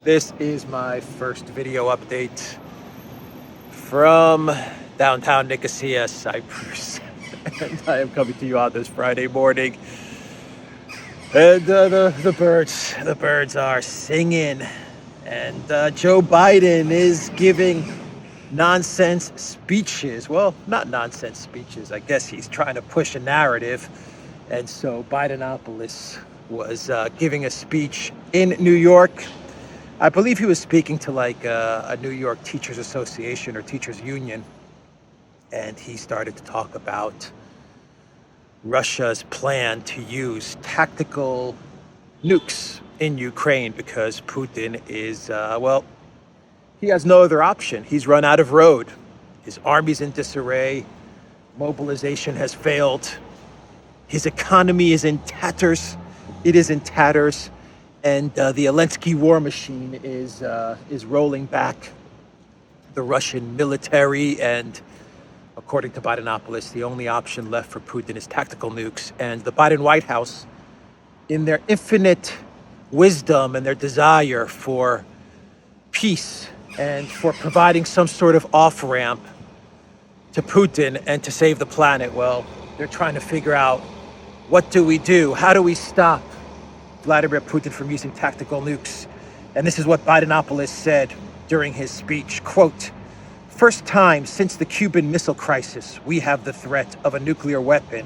This is my first video update from downtown Nicosia, Cyprus. And I am coming to you on this Friday morning. And the birds are singing. And Joe Biden is giving nonsense speeches. Well, not nonsense speeches. I guess he's trying to push a narrative. And so Bidenopolis was giving a speech in New York. I believe he was speaking to like a New York Teachers Association or Teachers Union. And he started to talk about Russia's plan to use tactical nukes in Ukraine because Putin is, he has no other option. He's run out of road. His army's in disarray. Mobilization has failed. His economy is in tatters. It is in tatters. And the Elensky war machine is rolling back the Russian military. And according to Bidenopolis, the only option left for Putin is tactical nukes. And the Biden White House, in their infinite wisdom and their desire for peace and for providing some sort of off-ramp to Putin and to save the planet, well, they're trying to figure out, what do we do? How do we stop Vladimir Putin from using tactical nukes? And this is what Bidenopolis said during his speech, quote, "First time since the Cuban Missile Crisis, we have the threat of a nuclear weapon.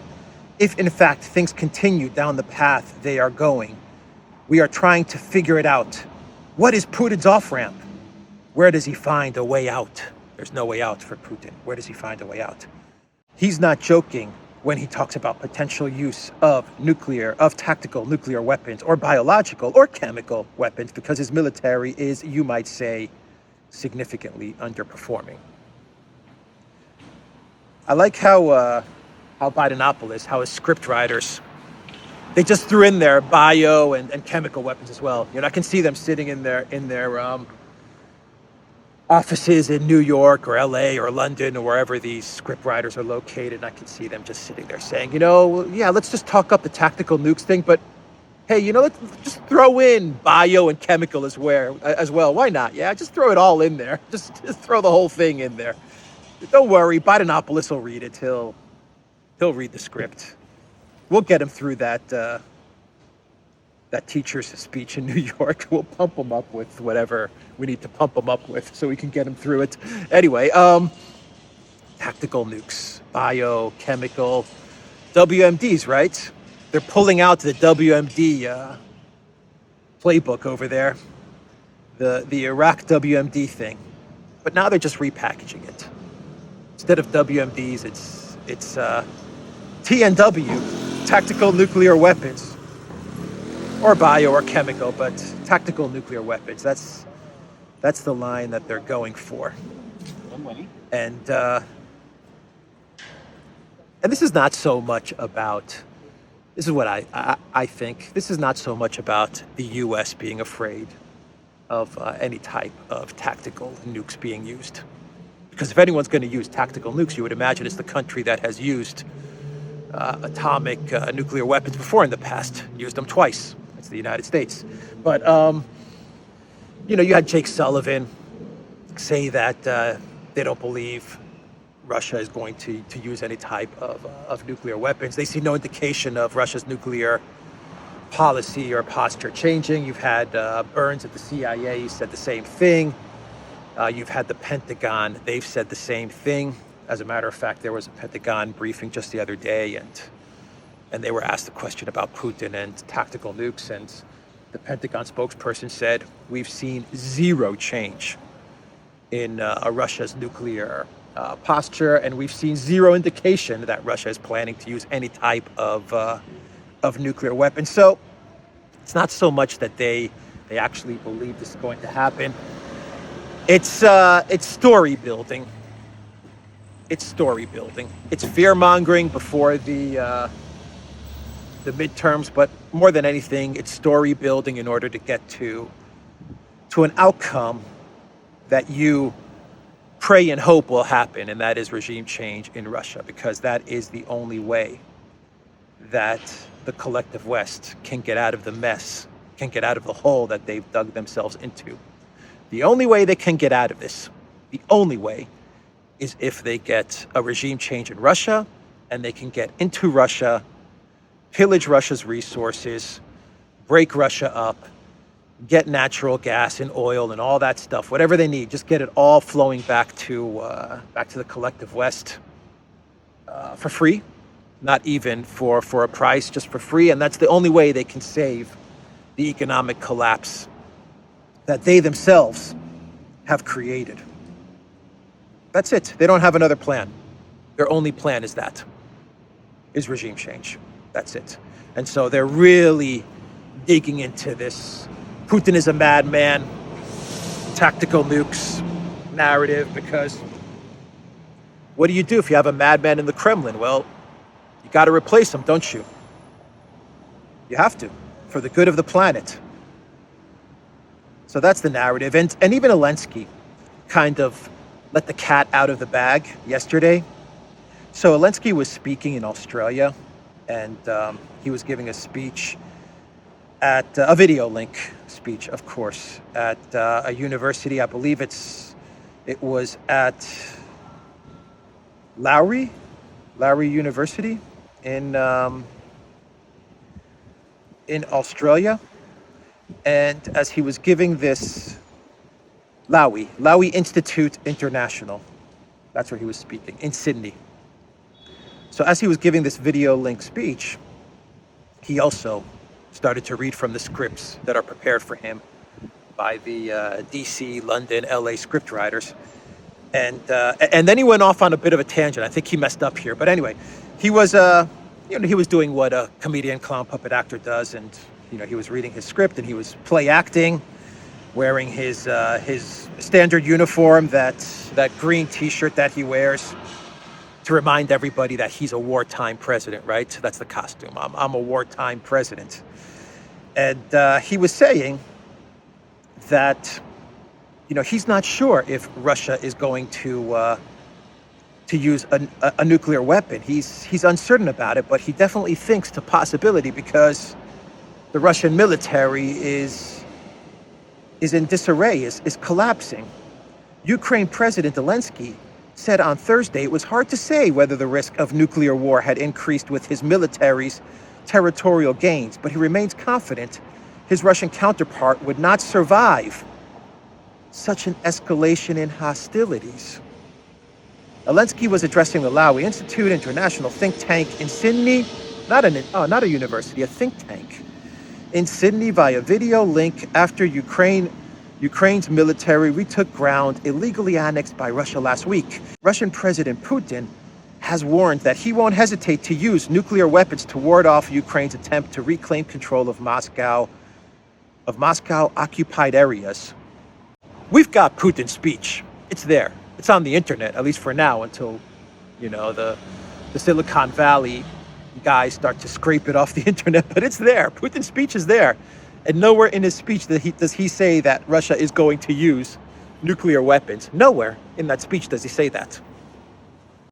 If in fact things continue down the path they are going, we are trying to figure it out. What is Putin's off-ramp? Where does he find a way out? There's no way out for Putin. Where does he find a way out?" He's not joking when he talks about potential use of tactical nuclear weapons or biological or chemical weapons, because his military is, you might say, significantly underperforming. I like how Bidenopolis, how his script writers, they just threw in there bio and chemical weapons as well. You know, I can see them sitting in their offices in New York or LA or London or wherever these script writers are located. And I can see them just sitting there saying, yeah, let's just talk up the tactical nukes thing, but hey, let's just throw in bio and chemical as well. Why not? Yeah, just throw it all in there. Just throw the whole thing in there. Don't worry, Bidenopolis will read it. He'll read the script. We'll get him through that teacher's speech in New York. We'll pump him up with whatever we need to pump him up with so we can get him through it. Anyway, tactical nukes, biochemical, WMDs, right? They're pulling out the WMD playbook over there, the Iraq WMD thing. But now they're just repackaging it. Instead of WMDs, it's TNW, tactical nuclear weapons. Or bio or chemical, but tactical nuclear weapons. That's the line that they're going for. And this is not so much about, this is what I think, this is not so much about the US being afraid of any type of tactical nukes being used. Because if anyone's going to use tactical nukes, you would imagine it's the country that has used atomic nuclear weapons before in the past, used them twice. It's the United States. But, you had Jake Sullivan say that they don't believe Russia is going to use any type of nuclear weapons. They see no indication of Russia's nuclear policy or posture changing. You've had Burns at the CIA said the same thing. You've had the Pentagon. They've said the same thing. As a matter of fact, there was a Pentagon briefing just the other day, and they were asked the question about Putin and tactical nukes, and the Pentagon spokesperson said, "We've seen zero change in Russia's nuclear posture, and we've seen zero indication that Russia is planning to use any type of nuclear weapons." So it's not so much that they actually believe this is going to happen. It's story building. It's story building. It's fear mongering before the midterms, but more than anything, it's story building in order to get to an outcome that you pray and hope will happen, and that is regime change in Russia, because that is the only way that the collective West can get out of the mess can get out of the hole that they've dug themselves into. The only way they can get out of this, the only way, is if they get a regime change in Russia, and they can get into Russia, pillage Russia's resources, break Russia up, get natural gas and oil and all that stuff, whatever they need, just get it all flowing back to the collective West for free, not even for a price, just for free. And that's the only way they can save the economic collapse that they themselves have created. That's it. They don't have another plan. Their only plan is regime change. That's it. And so they're really digging into this Putin is a madman, tactical nukes narrative, because what do you do if you have a madman in the Kremlin? Well, you got to replace him, don't you? You have to, for the good of the planet. So that's the narrative. And even Elensky kind of let the cat out of the bag yesterday. So Elensky was speaking in Australia, and he was giving a speech at a video link speech, of course, at a university. I believe it was at Lowry University in Australia. And as he was giving this Lowy Institute International, that's where he was speaking, in Sydney. So as he was giving this video link speech, he also started to read from the scripts that are prepared for him by the DC, London, LA script writers. And then he went off on a bit of a tangent. I think he messed up here. But anyway, he was he was doing what a comedian, clown, puppet actor does. And, he was reading his script, and he was play acting, wearing his standard uniform, that green T-shirt that he wears, to remind everybody that he's a wartime president, right? That's the costume. I'm a wartime president. And he was saying that, he's not sure if Russia is going to use a nuclear weapon. He's uncertain about it, but he definitely thinks it's a possibility because the Russian military is in disarray, is collapsing. Ukraine President Zelensky said on Thursday it was hard to say whether the risk of nuclear war had increased with his military's territorial gains, but he remains confident his Russian counterpart would not survive such an escalation in hostilities. Zelensky was addressing the Lowy Institute, international think tank in Sydney, not a university, a think tank in Sydney, via video link after Ukraine's military retook ground illegally annexed by Russia last week. Russian President Putin has warned that he won't hesitate to use nuclear weapons to ward off Ukraine's attempt to reclaim control of Moscow occupied areas. We've got Putin's speech. It's there. It's on the internet, at least for now, until, the Silicon Valley guys start to scrape it off the internet. But it's there. Putin's speech is there. And nowhere in his speech does he say that Russia is going to use nuclear weapons. Nowhere in that speech does he say that.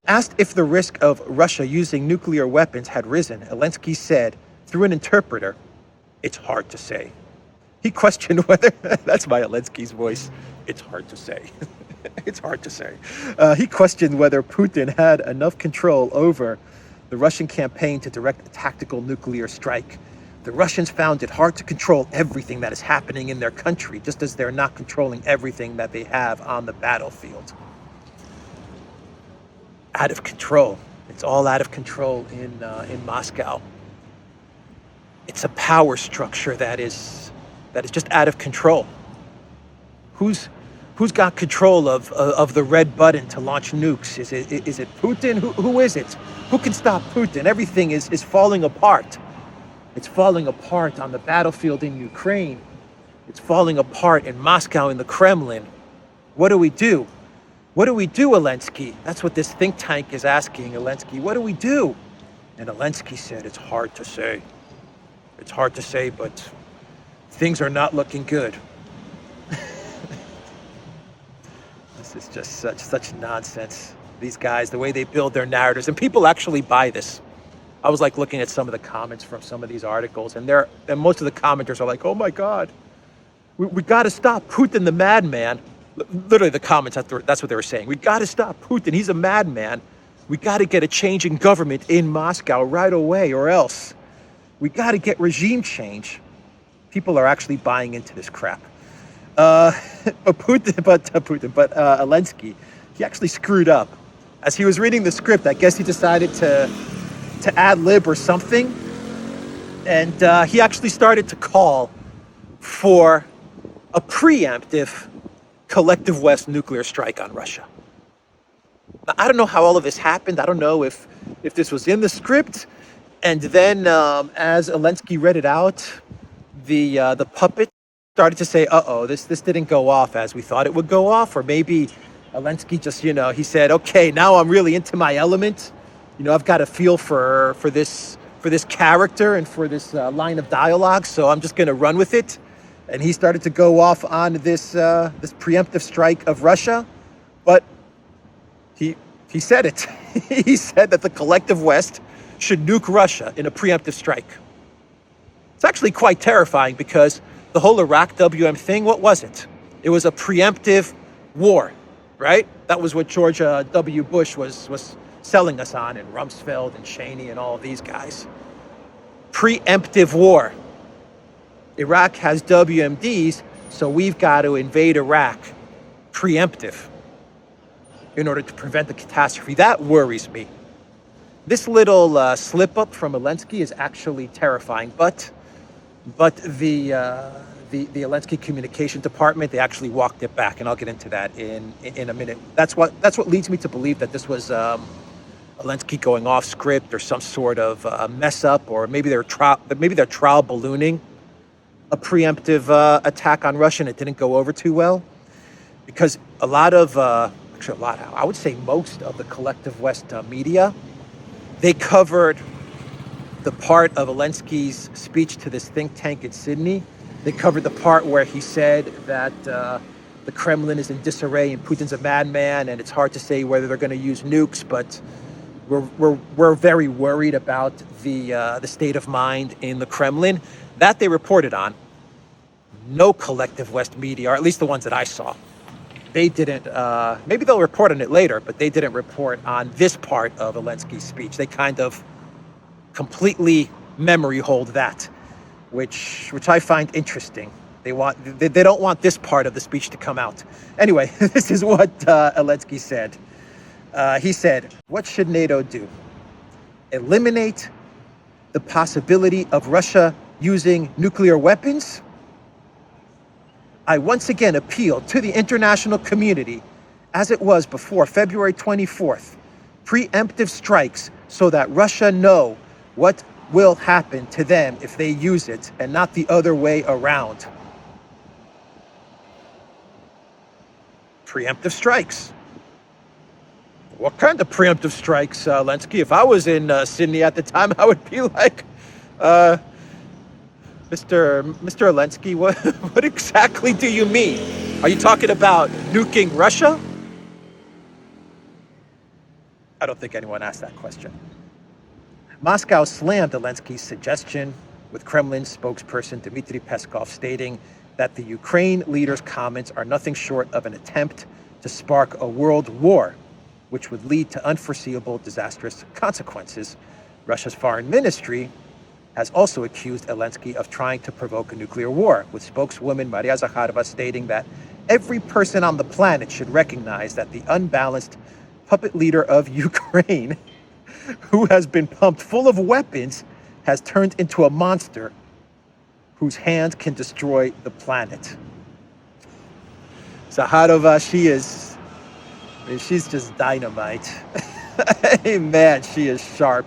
Asked if the risk of Russia using nuclear weapons had risen, Elensky said, through an interpreter, "It's hard to say." He questioned whether, that's my Elensky's voice, "It's hard to say." It's hard to say. He questioned whether Putin had enough control over the Russian campaign to direct a tactical nuclear strike. The Russians found it hard to control everything that is happening in their country, just as they're not controlling everything that they have on the battlefield. Out of control. It's all out of control in Moscow. It's a power structure that is just out of control. Who's got control of the red button to launch nukes? Is it Putin? Who is it? Who can stop Putin? Everything is falling apart. It's falling apart on the battlefield in Ukraine. It's falling apart in Moscow, in the Kremlin. What do we do? What do we do, Elensky? That's what this think tank is asking Elensky. What do we do? And Elensky said, it's hard to say. It's hard to say, but things are not looking good. This is just such nonsense. These guys, the way they build their narratives, and people actually buy this. I was like looking at some of the comments from some of these articles, and most of the commenters are like, "Oh my God, we got to stop Putin, the madman." Literally, the comments, that's what they were saying. We got to stop Putin. He's a madman. We got to get a change in government in Moscow right away, or else we got to get regime change. People are actually buying into this crap. But Elensky, he actually screwed up. As he was reading the script, I guess he decided to ad lib or something, and he actually started to call for a preemptive collective West nuclear strike on Russia. Now, I don't know how all of this happened. I don't know if this was in the script, and then as Elensky read it out, the puppet started to say, "Uh-oh, this didn't go off as we thought it would go off," or maybe Elensky just, he said, "Okay, now I'm really into my element. I've got a feel for this character and for this line of dialogue, so I'm just going to run with it." And he started to go off on this preemptive strike of Russia, but he said it. He said that the collective West should nuke Russia in a preemptive strike. It's actually quite terrifying because the whole Iraq WM thing, what was it? It was a preemptive war, right? That was what George W. Bush was selling us on, and Rumsfeld and Cheney and all of these guys. Preemptive war. Iraq has WMDs, so we've got to invade Iraq preemptive in order to prevent the catastrophe. That worries me. This little slip up from Elensky is actually terrifying, but the Elensky communication department, they actually walked it back, and I'll get into that in a minute. That's what leads me to believe that this was Elensky going off script or some sort of mess up, or maybe they're trial ballooning a preemptive attack on Russia, and it didn't go over too well, because I would say most of the collective West media, they covered the part of Elensky's speech to this think tank in Sydney. They covered the part where he said that the Kremlin is in disarray and Putin's a madman, and it's hard to say whether they're going to use nukes, but we're very worried about the state of mind in the Kremlin. That they reported on. No collective West media, or at least the ones that I saw, they didn't. Maybe they'll report on it later, but they didn't report on this part of Elensky's speech. They kind of completely memory hold that, which I find interesting. They don't want this part of the speech to come out. Anyway, this is what Elensky said. He said, "What should NATO do? Eliminate the possibility of Russia using nuclear weapons? I once again appeal to the international community, as it was before February 24th, preemptive strikes so that Russia know what will happen to them if they use it, and not the other way around." Preemptive strikes. What kind of preemptive strikes, Elensky? If I was in Sydney at the time, I would be like, Mr. Elensky, what exactly do you mean? Are you talking about nuking Russia? I don't think anyone asked that question. Moscow slammed Zelensky's suggestion, with Kremlin spokesperson Dmitry Peskov stating that the Ukraine leader's comments are nothing short of an attempt to spark a world war, which would lead to unforeseeable disastrous consequences. Russia's foreign ministry has also accused Elensky of trying to provoke a nuclear war, with spokeswoman Maria Zakharova stating that every person on the planet should recognize that the unbalanced puppet leader of Ukraine, who has been pumped full of weapons, has turned into a monster whose hands can destroy the planet. Zakharova, she's just dynamite. Hey man, she is sharp.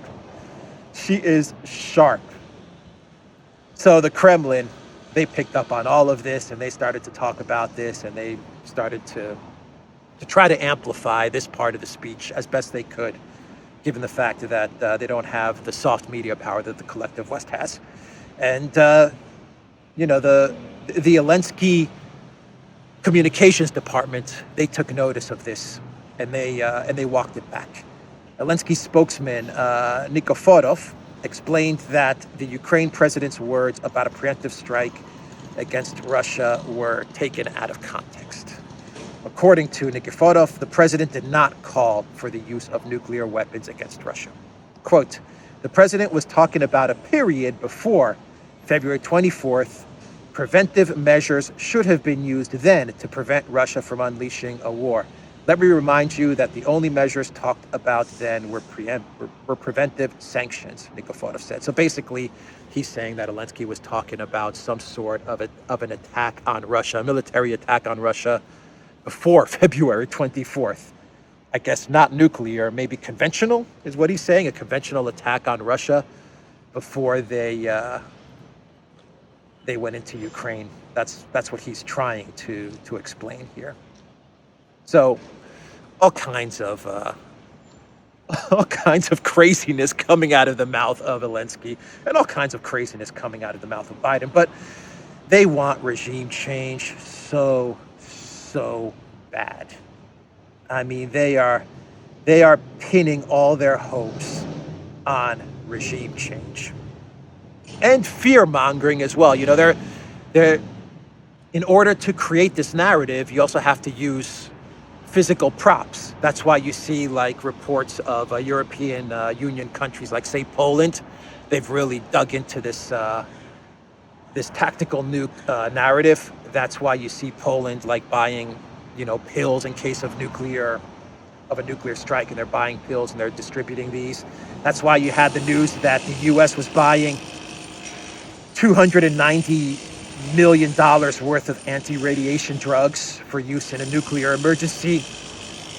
She is sharp. So the Kremlin, they picked up on all of this, and they started to talk about this, and they started to try to amplify this part of the speech as best they could, given the fact that they don't have the soft media power that the collective West has. And the Elensky communications department, they took notice of this, and they walked it back. Elensky's spokesman, Christoforou, explained that the Ukraine president's words about a preemptive strike against Russia were taken out of context. According to Nikiforov, the president did not call for the use of nuclear weapons against Russia. Quote, the president was talking about a period before February 24th. Preventive measures should have been used then to prevent Russia from unleashing a war. Let me remind you that the only measures talked about then were preventive sanctions, Nikiforov said. So basically, he's saying that Elensky was talking about some sort of an attack on Russia, a military attack on Russia before February 24th. I guess not nuclear, maybe conventional is what he's saying, a conventional attack on Russia before they went into Ukraine. That's what he's trying to explain here. So all kinds of craziness coming out of the mouth of Elensky, and all kinds of craziness coming out of the mouth of Biden. But they want regime change so bad. I mean, they are pinning all their hopes on regime change and fear mongering as well. You know, they're in order to create this narrative, you also have to use physical props. That's why you see like reports of European Union countries, like say Poland. They've really dug into this tactical nuke narrative. That's why you see Poland like buying, pills in case of a nuclear strike, and they're buying pills and they're distributing these. That's why you had the news that the U.S. was buying $290 million worth of anti-radiation drugs for use in a nuclear emergency.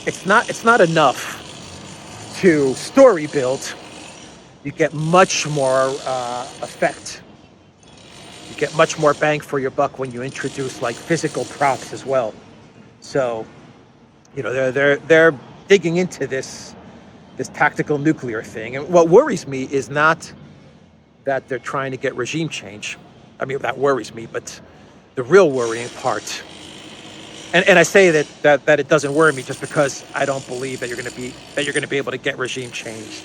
It's not enough to story build. You get much more effect. You get much more bang for your buck when you introduce like physical props as well. So, they're digging into this tactical nuclear thing. And what worries me is not that they're trying to get regime change. I mean, that worries me, but the real worrying part, and I say that it doesn't worry me just because I don't believe that you're going to be able to get regime change.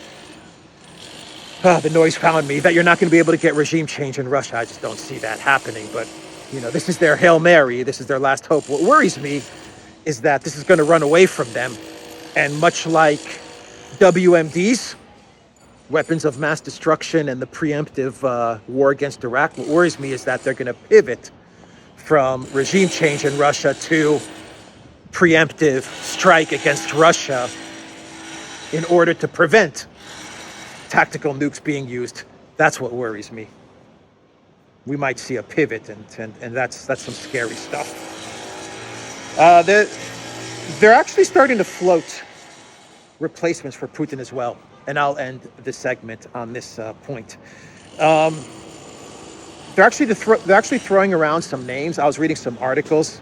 The noise found me that you're not going to be able to get regime change in Russia. I just don't see that happening. But this is their Hail Mary. This is their last hope. What worries me is that this is going to run away from them, and much like WMDs, weapons of mass destruction, and the preemptive war against Iraq, what worries me is that they're going to pivot from regime change in Russia to preemptive strike against Russia in order to prevent tactical nukes being used. That's what worries me. We might see a pivot, and that's some scary stuff. They're actually starting to float replacements for Putin as well. And I'll end this segment on this point. They're actually throwing around some names. I was reading some articles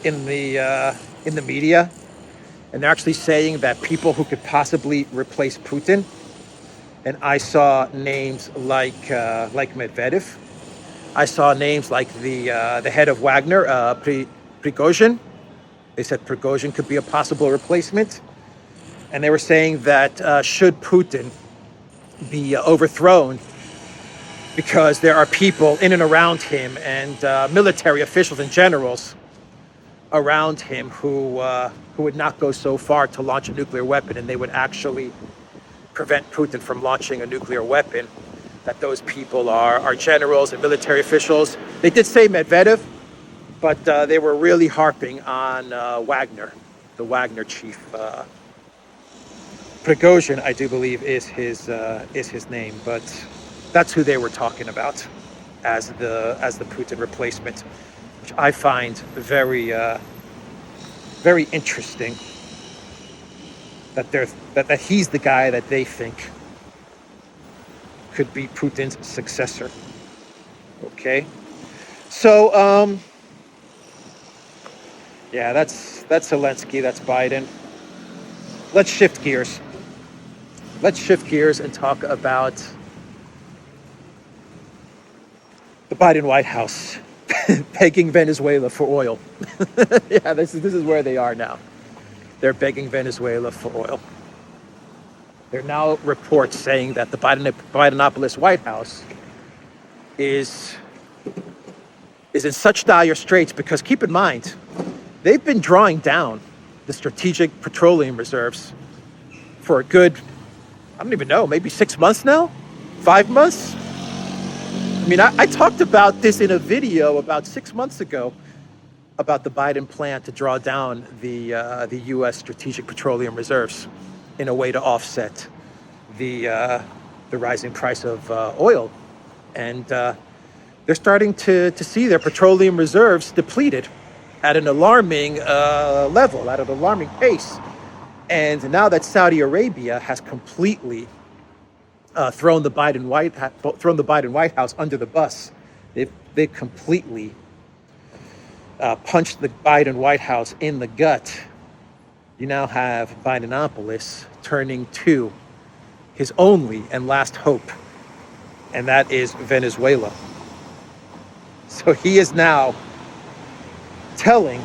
in the media, and they're actually saying that people who could possibly replace Putin. And I saw names like Medvedev. I saw names like the head of Wagner, Prigozhin. They said Prigozhin could be a possible replacement. And they were saying that should Putin be overthrown, because there are people in and around him, and military officials and generals around him who would not go so far to launch a nuclear weapon, and they would actually prevent Putin from launching a nuclear weapon, that those people are generals and military officials. They did say Medvedev, but they were really harping on Wagner, the Wagner chief. Prigozhin, I do believe, is his name, but that's who they were talking about as the Putin replacement, which I find very interesting. That he's the guy that they think could be Putin's successor. Okay, so yeah, that's Zelensky, that's Biden. Let's shift gears. Let's shift gears and talk about the Biden White House begging Venezuela for oil. Yeah, this is where they are now. They're begging Venezuela for oil. There are now reports saying that the Bidenopolis White House is in such dire straits because, keep in mind, they've been drawing down the strategic petroleum reserves for a good, I don't even know, maybe 6 months now? 5 months? I mean, I talked about this in a video about 6 months ago about the Biden plan to draw down the U.S. strategic petroleum reserves in a way to offset the rising price of oil. And they're starting to see their petroleum reserves depleted at an alarming level, at an alarming pace. And now that Saudi Arabia has completely thrown the Biden White House under the bus, they've completely punched the Biden White House in the gut. You now have Bidenopolis turning to his only and last hope, and that is Venezuela. So he is now telling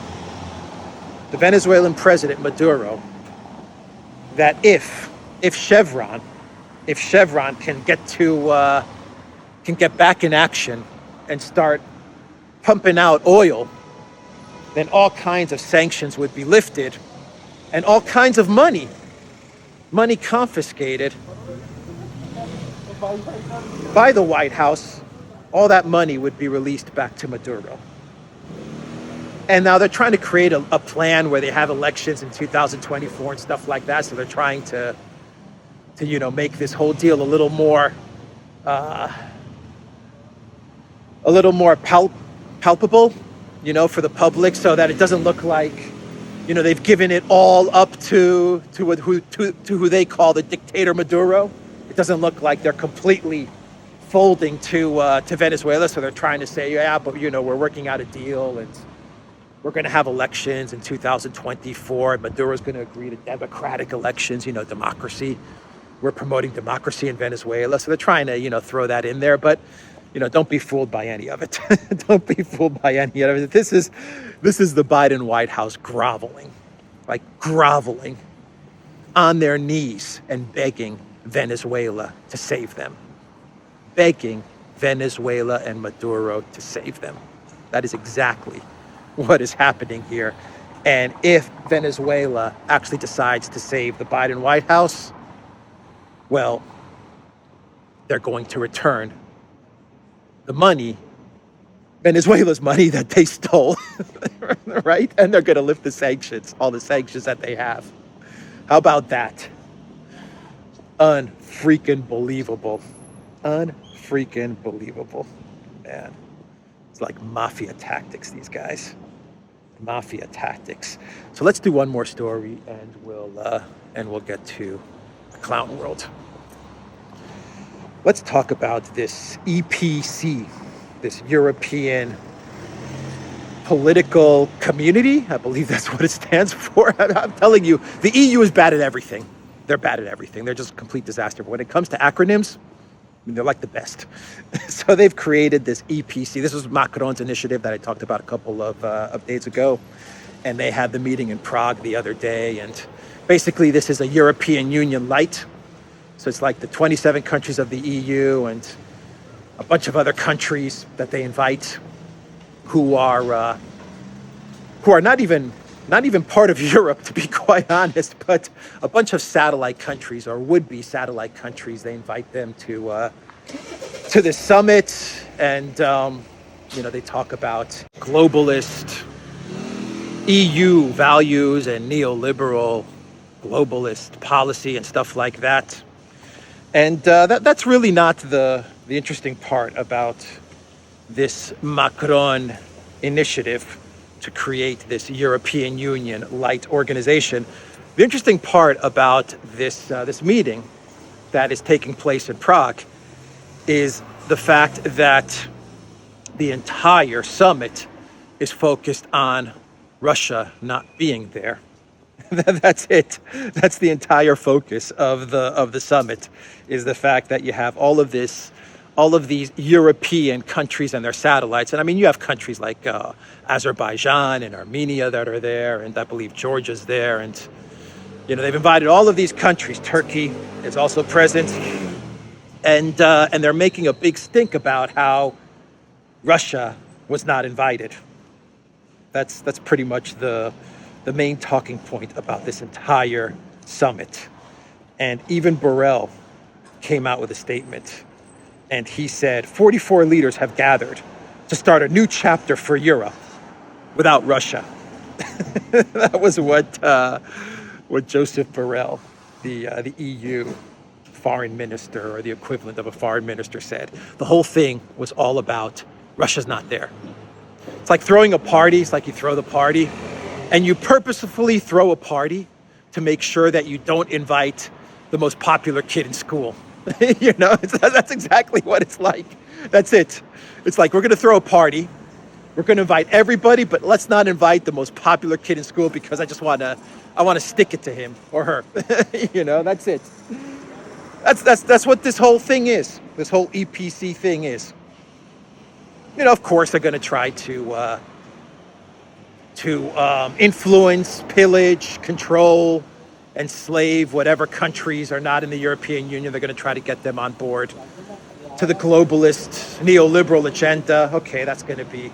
the Venezuelan president Maduro that if Chevron can get back in action and start pumping out oil, then all kinds of sanctions would be lifted and all kinds of money confiscated by the White House. All that money would be released back to Maduro. And now they're trying to create a plan where they have elections in 2024 and stuff like that. So they're trying to make this whole deal a little more palpable, for the public, so that it doesn't look like, they've given it all up to who they call the dictator Maduro. It doesn't look like they're completely folding to Venezuela. So they're trying to say, yeah, but we're working out a deal and we're going to have elections in 2024. And Maduro's going to agree to democratic elections, democracy. We're promoting democracy in Venezuela. So they're trying to, throw that in there. But, don't be fooled by any of it. Don't be fooled by any of it. This is the Biden White House groveling on their knees and begging Venezuela to save them. Begging Venezuela and Maduro to save them. That is exactly what is happening here. And if Venezuela actually decides to save the Biden White House, well, they're going to return the money, Venezuela's money that they stole, right? And they're going to lift the sanctions, all the sanctions that they have. How about that? Unfreaking believable. Unfreaking believable. Man, it's like mafia tactics, these guys. Mafia tactics. So let's do one more story and we'll get to the clown world. Let's talk about this EPC, this European Political Community. I believe that's what it stands for. I'm telling you, the EU is bad at everything. They're bad at everything. They're just a complete disaster. But when it comes to acronyms, they're like the best. So they've created this EPC. This was Macron's initiative that I talked about a couple of days ago. And they had the meeting in Prague the other day. And basically, this is a European Union light. So it's like the 27 countries of the EU and a bunch of other countries that they invite who are not even part of Europe, to be quite honest, but a bunch of satellite countries or would-be satellite countries. They invite them to this summit, and they talk about globalist EU values and neoliberal globalist policy and stuff like that. And that's really not the interesting part about this Macron initiative to create this European Union light organization. The interesting part about this meeting that is taking place in Prague is the fact that the entire summit is focused on Russia not being there. That's it. That's the entire focus of the summit, is the fact that you have all of these European countries and their satellites. And I mean, you have countries like Azerbaijan and Armenia that are there, and I believe Georgia's there, and They've invited all of these countries. Turkey is also present. And they're making a big stink about how Russia was not invited. That's pretty much the main talking point about this entire summit. And even Borrell came out with a statement. And he said, 44 leaders have gathered to start a new chapter for Europe without Russia. That was what Joseph Borrell, the EU foreign minister, or the equivalent of a foreign minister, said. The whole thing was all about Russia's not there. It's like throwing a party. It's like you throw the party and you purposefully throw a party to make sure that you don't invite the most popular kid in school. That's exactly what it's like. That's it. It's like, we're going to throw a party. We're going to invite everybody, but let's not invite the most popular kid in school because I want to stick it to him or her. That's it. That's what this whole thing is. This whole EPC thing is. Of course, they're going to try to influence, pillage, control, enslave whatever countries are not in the European Union. They're going to try to get them on board to the globalist, neoliberal agenda. Okay, that's going to be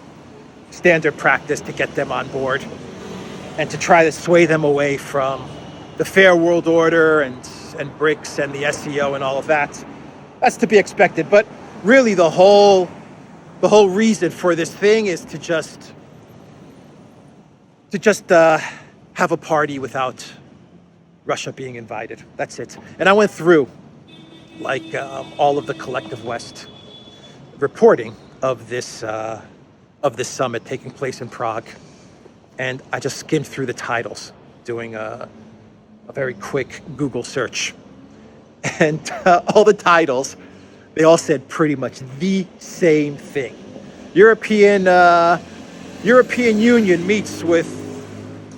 standard practice to get them on board and to try to sway them away from the fair world order and BRICS and the SEO and all of that. That's to be expected. But really, the whole reason for this thing is to just have a party without Russia being invited. That's it. And I went through all of the collective West reporting of this summit taking place in Prague, and I just skimmed through the titles, doing a very quick Google search, and all the titles, they all said pretty much the same thing. European Union meets with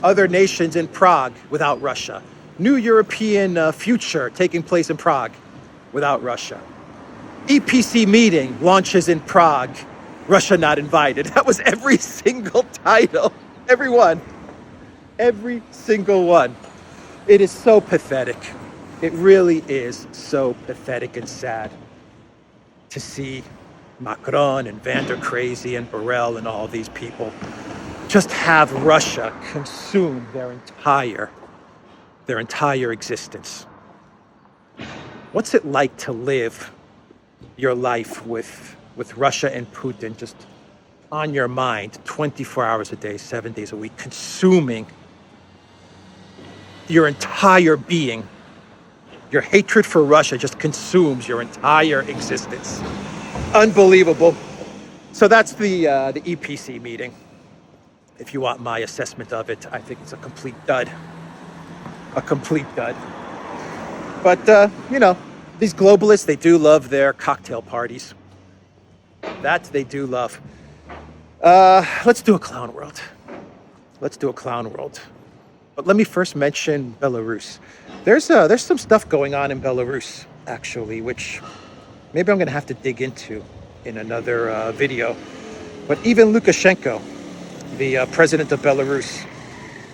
other nations in Prague without Russia. New European future taking place in Prague without Russia. EPC meeting launches in Prague, Russia not invited. That was every single title. Every one. Every single one. It is so pathetic. It really is so pathetic and sad to see Macron and Van der Crazy and Borrell and all of these people just have Russia consume their entire existence. What's it like to live your life with Russia and Putin just on your mind 24 hours a day, 7 days a week, consuming your entire being? Your hatred for Russia just consumes your entire existence. Unbelievable. So that's the EPC meeting. If you want my assessment of it, I think it's a complete dud. A complete dud. But, these globalists, they do love their cocktail parties. That they do love. Let's do a clown world. But let me first mention Belarus. There's some stuff going on in Belarus, actually, which maybe I'm going to have to dig into in another video. But even Lukashenko, the president of Belarus,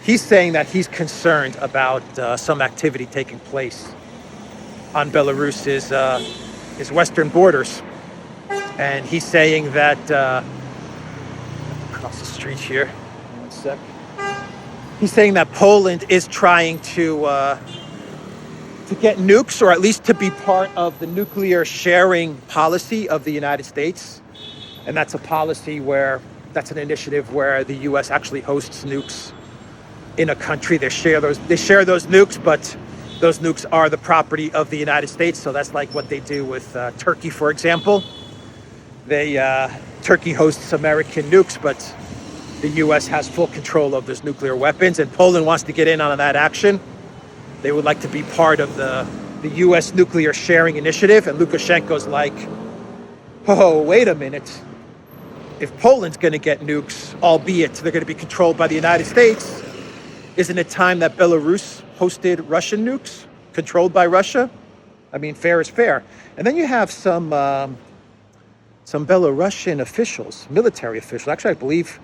he's saying that he's concerned about some activity taking place on Belarus's western borders. And he's saying that, across the street here, 1 sec. He's saying that Poland is trying to get nukes, or at least to be part of the nuclear sharing policy of the United States. And that's a policy that's an initiative where the US actually hosts nukes in a country. They share those nukes, but those nukes are the property of the United States. So that's like what they do with Turkey, for example. Turkey hosts American nukes, but the US has full control of those nuclear weapons, and Poland wants to get in on that action. They would like to be part of the US nuclear sharing initiative, and Lukashenko's like, oh, wait a minute. If Poland's going to get nukes, albeit they're going to be controlled by the United States, isn't it time that Belarus hosted Russian nukes controlled by Russia? I mean, fair is fair. And then you have some Belarusian officials, military officials. Actually, I believe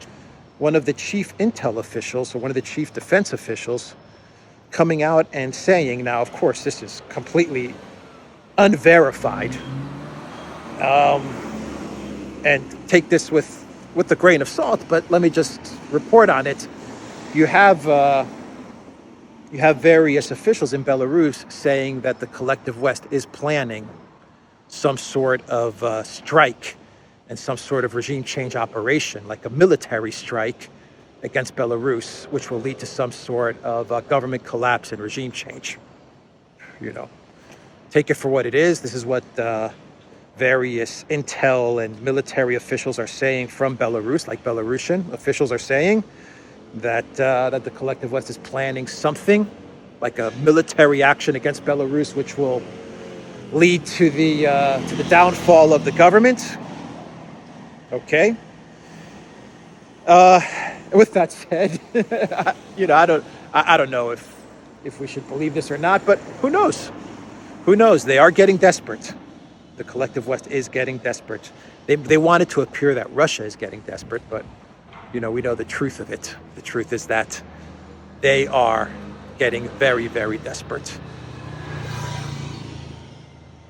one of the chief intel officials or one of the chief defense officials coming out and saying, now, of course, this is completely unverified, and take this with a grain of salt, but let me just report on it. You have various officials in Belarus saying that the collective West is planning some sort of strike and some sort of regime change operation, like a military strike against Belarus, which will lead to some sort of government collapse and regime change. You know, take it for what it is. This is what various intel and military officials are saying from Belarus, like Belarusian officials are saying, that the collective West is planning something like a military action against Belarus, which will lead to the downfall of the government. Okay. With that said, I don't know if we should believe this or not, but who knows? Who knows? They are getting desperate. The collective West is getting desperate. They want it to appear that Russia is getting desperate, but we know the truth of it. The truth is that they are getting very, very desperate.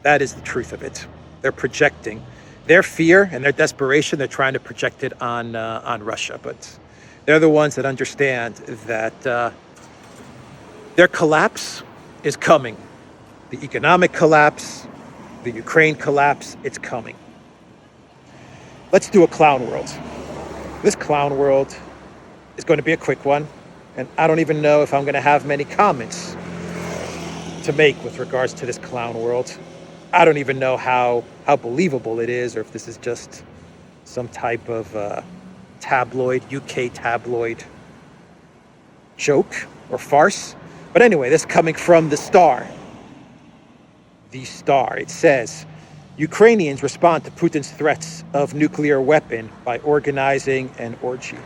That is the truth of it. They're projecting their fear and their desperation. They're trying to project it on Russia, but they're the ones that understand that their collapse is coming. The economic collapse, the Ukraine collapse, it's coming. Let's do a clown world. This clown world is going to be a quick one, and I don't even know if I'm going to have many comments to make with regards to this clown world. I don't even know how believable it is, or if this is just some type of UK tabloid joke or farce. But anyway, this coming from The Star. The Star. It says, Ukrainians respond to Putin's threats of nuclear weapon by organizing an orgy.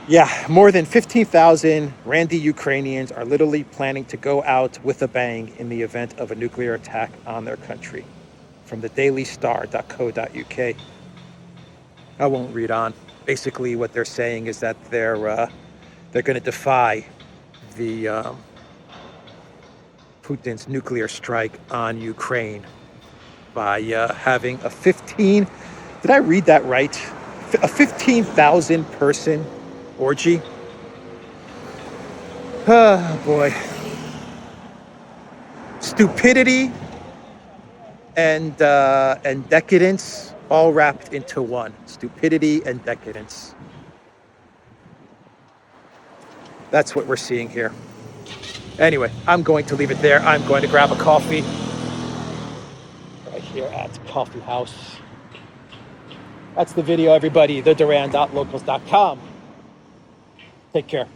Yeah, more than 15,000 randy Ukrainians are literally planning to go out with a bang in the event of a nuclear attack on their country. From the dailystar.co.uk. I won't read on. Basically, what they're saying is that they're going to defy the Putin's nuclear strike on Ukraine by having a 15. Did I read that right? A 15,000 person orgy. Oh boy. Stupidity and decadence all wrapped into one. Stupidity and decadence. That's what we're seeing here. Anyway, I'm going to leave it there. I'm going to grab a coffee right here at Coffee House. That's the video, everybody. TheDuran.locals.com. Take care.